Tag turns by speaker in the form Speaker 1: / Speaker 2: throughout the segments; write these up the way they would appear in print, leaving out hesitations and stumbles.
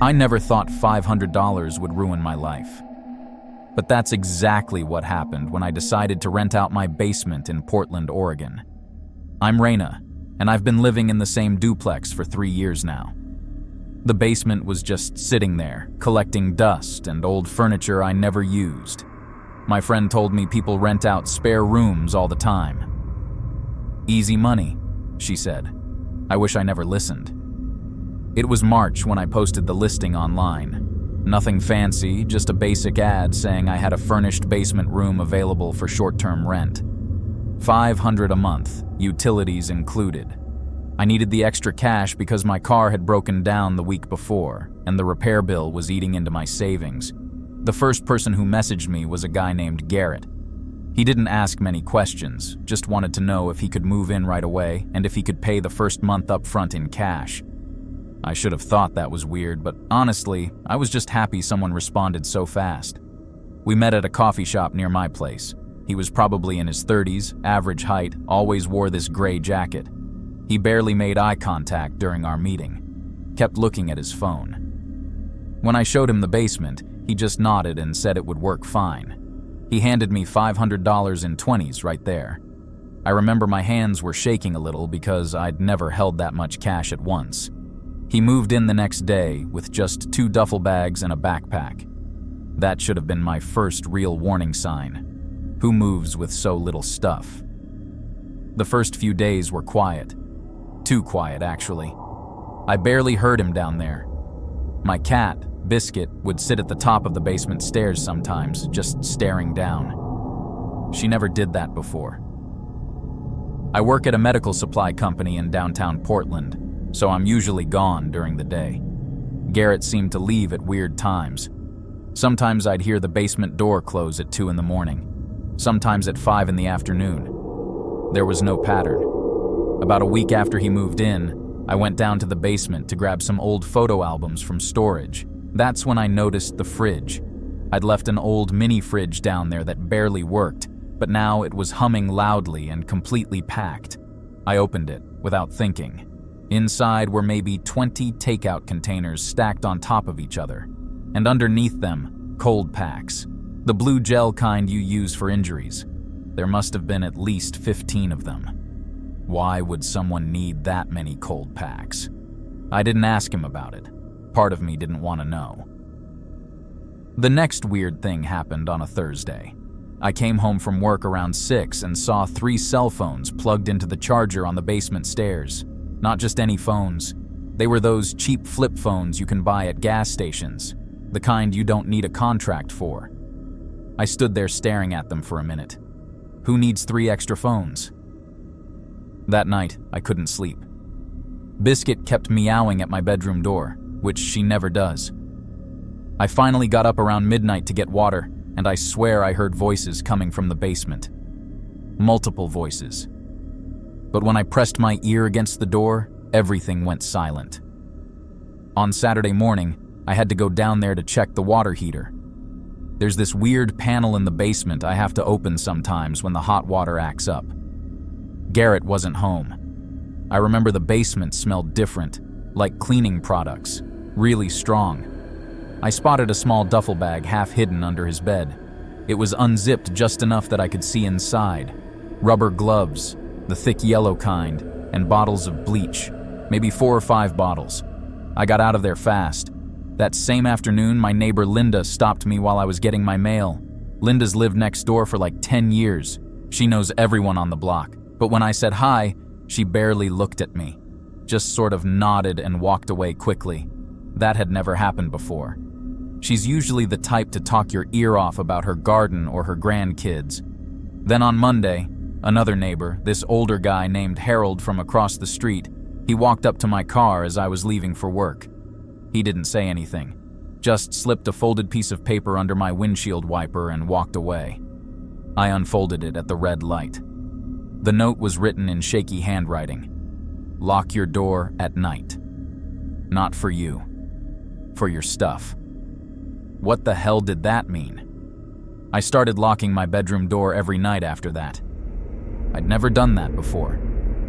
Speaker 1: I never thought $500 would ruin my life. But that's exactly what happened when I decided to rent out my basement in Portland, Oregon. I'm Raina, and I've been living in the same duplex for 3 years now. The basement was just sitting there, collecting dust and old furniture I never used. My friend told me people rent out spare rooms all the time. Easy money, she said. I wish I never listened. It was March when I posted the listing online. Nothing fancy, just a basic ad saying I had a furnished basement room available for short-term rent. $500 a month, utilities included. I needed the extra cash because my car had broken down the week before, and the repair bill was eating into my savings. The first person who messaged me was a guy named Garrett. He didn't ask many questions, just wanted to know if he could move in right away and if he could pay the first month up front in cash. I should have thought that was weird, but honestly, I was just happy someone responded so fast. We met at a coffee shop near my place. He was probably in his 30s, average height, always wore this gray jacket. He barely made eye contact during our meeting, kept looking at his phone. When I showed him the basement, he just nodded and said it would work fine. He handed me $500 in 20s right there. I remember my hands were shaking a little because I'd never held that much cash at once. He moved in the next day with just 2 duffel bags and a backpack. That should have been my first real warning sign. Who moves with so little stuff? The first few days were quiet. Too quiet, actually. I barely heard him down there. My cat, Biscuit, would sit at the top of the basement stairs sometimes, just staring down. She never did that before. I work at a medical supply company in downtown Portland, so I'm usually gone during the day. Garrett seemed to leave at weird times. Sometimes I'd hear the basement door close at 2 in the morning, sometimes at 5 in the afternoon. There was no pattern. About a week after he moved in, I went down to the basement to grab some old photo albums from storage. That's when I noticed the fridge. I'd left an old mini fridge down there that barely worked, but now it was humming loudly and completely packed. I opened it without thinking. Inside were maybe 20 takeout containers stacked on top of each other, and underneath them, cold packs, the blue gel kind you use for injuries. There must have been at least 15 of them. Why would someone need that many cold packs? I didn't ask him about it. Part of me didn't want to know. The next weird thing happened on a Thursday. I came home from work around 6 and saw 3 cell phones plugged into the charger on the basement stairs. Not just any phones. They were those cheap flip phones you can buy at gas stations, the kind you don't need a contract for. I stood there staring at them for a minute. Who needs 3 extra phones? That night, I couldn't sleep. Biscuit kept meowing at my bedroom door, which she never does. I finally got up around midnight to get water, and I swear I heard voices coming from the basement. Multiple voices. But when I pressed my ear against the door, everything went silent. On Saturday morning, I had to go down there to check the water heater. There's this weird panel in the basement I have to open sometimes when the hot water acts up. Garrett wasn't home. I remember the basement smelled different, like cleaning products, really strong. I spotted a small duffel bag half hidden under his bed. It was unzipped just enough that I could see inside. Rubber gloves, the thick yellow kind, and bottles of bleach, maybe 4 or 5 bottles. I got out of there fast. That same afternoon, my neighbor Linda stopped me while I was getting my mail. Linda's lived next door for like 10 years. She knows everyone on the block. But when I said hi, she barely looked at me, just sort of nodded and walked away quickly. That had never happened before. She's usually the type to talk your ear off about her garden or her grandkids. Then on Monday, another neighbor, this older guy named Harold from across the street, he walked up to my car as I was leaving for work. He didn't say anything, just slipped a folded piece of paper under my windshield wiper and walked away. I unfolded it at the red light. The note was written in shaky handwriting. Lock your door at night. Not for you. For your stuff. What the hell did that mean? I started locking my bedroom door every night after that. I'd never done that before.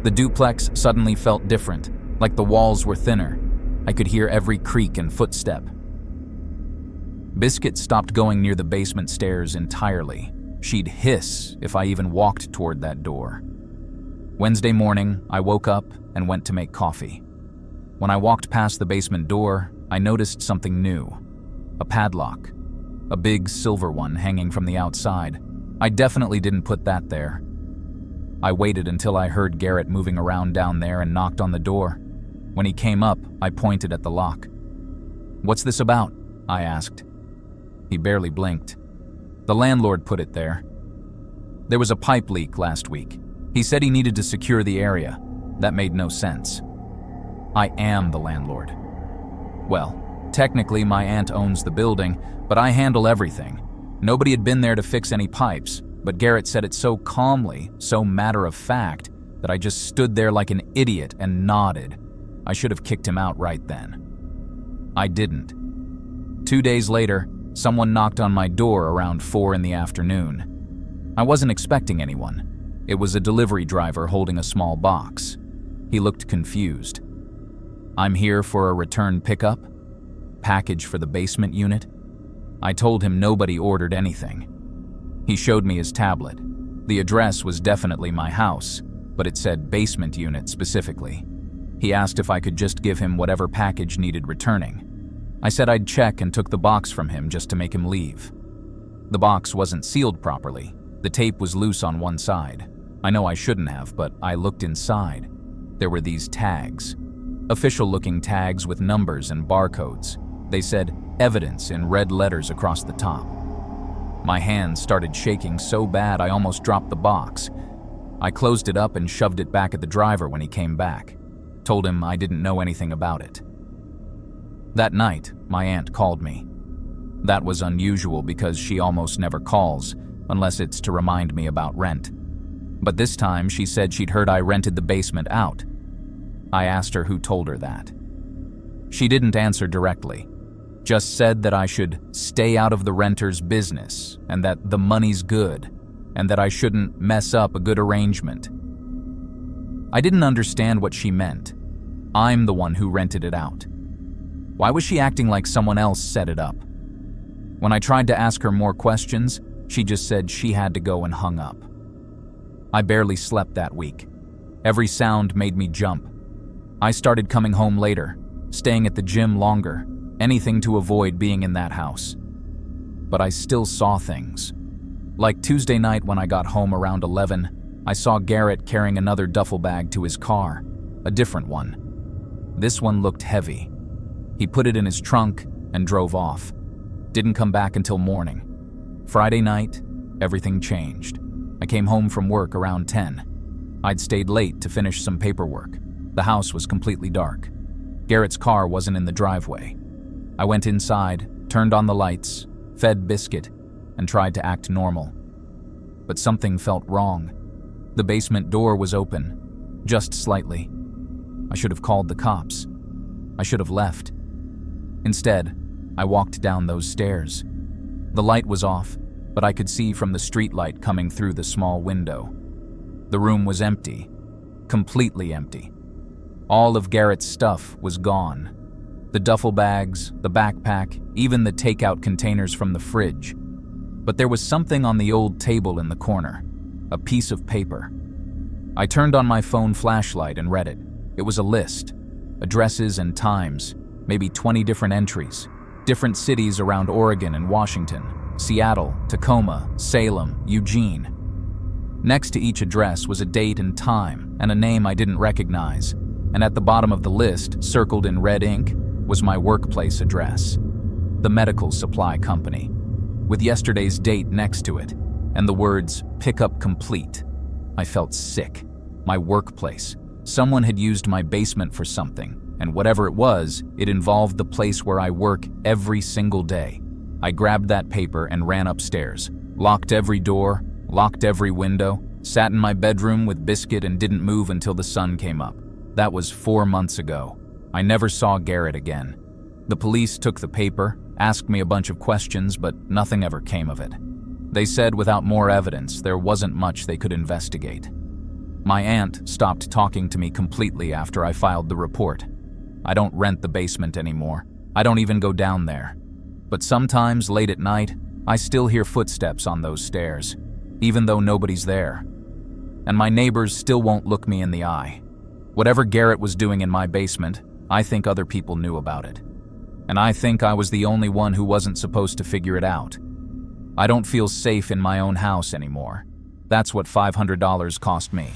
Speaker 1: The duplex suddenly felt different, like the walls were thinner. I could hear every creak and footstep. Biscuit stopped going near the basement stairs entirely. She'd hiss if I even walked toward that door. Wednesday morning, I woke up and went to make coffee. When I walked past the basement door, I noticed something new. A padlock. A big silver one hanging from the outside. I definitely didn't put that there. I waited until I heard Garrett moving around down there and knocked on the door. When he came up, I pointed at the lock. "What's this about?" I asked. He barely blinked. "The landlord put it there. There was a pipe leak last week. He said he needed to secure the area. That made no sense." I am the landlord. Well, technically my aunt owns the building, but I handle everything. Nobody had been there to fix any pipes, but Garrett said it so calmly, so matter-of-fact, that I just stood there like an idiot and nodded. I should have kicked him out right then. I didn't. 2 days later, someone knocked on my door around 4 in the afternoon. I wasn't expecting anyone. It was a delivery driver holding a small box. He looked confused. "I'm here for a return pickup? Package for the basement unit?" I told him nobody ordered anything. He showed me his tablet. The address was definitely my house, but it said basement unit specifically. He asked if I could just give him whatever package needed returning. I said I'd check and took the box from him just to make him leave. The box wasn't sealed properly. The tape was loose on one side. I know I shouldn't have, but I looked inside. There were these tags. Official-looking tags with numbers and barcodes. They said evidence in red letters across the top. My hands started shaking so bad I almost dropped the box. I closed it up and shoved it back at the driver when he came back. Told him I didn't know anything about it. That night, my aunt called me. That was unusual because she almost never calls, unless it's to remind me about rent. But this time she said she'd heard I rented the basement out. I asked her who told her that. She didn't answer directly, just said that I should stay out of the renter's business and that the money's good and that I shouldn't mess up a good arrangement. I didn't understand what she meant. I'm the one who rented it out. Why was she acting like someone else set it up? When I tried to ask her more questions, she just said she had to go and hung up. I barely slept that week. Every sound made me jump. I started coming home later, staying at the gym longer, anything to avoid being in that house. But I still saw things. Like Tuesday night when I got home around 11, I saw Garrett carrying another duffel bag to his car, a different one. This one looked heavy. He put it in his trunk and drove off. Didn't come back until morning. Friday night, everything changed. I came home from work around 10. I'd stayed late to finish some paperwork. The house was completely dark. Garrett's car wasn't in the driveway. I went inside, turned on the lights, fed Biscuit, and tried to act normal. But something felt wrong. The basement door was open, just slightly. I should have called the cops. I should have left. Instead, I walked down those stairs. The light was off, but I could see from the streetlight coming through the small window. The room was empty, completely empty. All of Garrett's stuff was gone. The duffel bags, the backpack, even the takeout containers from the fridge. But there was something on the old table in the corner, a piece of paper. I turned on my phone flashlight and read it. It was a list, addresses and times, maybe 20 different entries, different cities around Oregon and Washington, Seattle, Tacoma, Salem, Eugene. Next to each address was a date and time and a name I didn't recognize, and at the bottom of the list, circled in red ink, was my workplace address, the medical supply company, with yesterday's date next to it, and the words, "Pickup complete." I felt sick. My workplace. Someone had used my basement for something, and whatever it was, it involved the place where I work every single day. I grabbed that paper and ran upstairs, locked every door, locked every window, sat in my bedroom with Biscuit and didn't move until the sun came up. That was 4 months ago. I never saw Garrett again. The police took the paper, asked me a bunch of questions, but nothing ever came of it. They said without more evidence, there wasn't much they could investigate. My aunt stopped talking to me completely after I filed the report. I don't rent the basement anymore. I don't even go down there. But sometimes, late at night, I still hear footsteps on those stairs, even though nobody's there. And my neighbors still won't look me in the eye. Whatever Garrett was doing in my basement, I think other people knew about it. And I think I was the only one who wasn't supposed to figure it out. I don't feel safe in my own house anymore. That's what $500 cost me.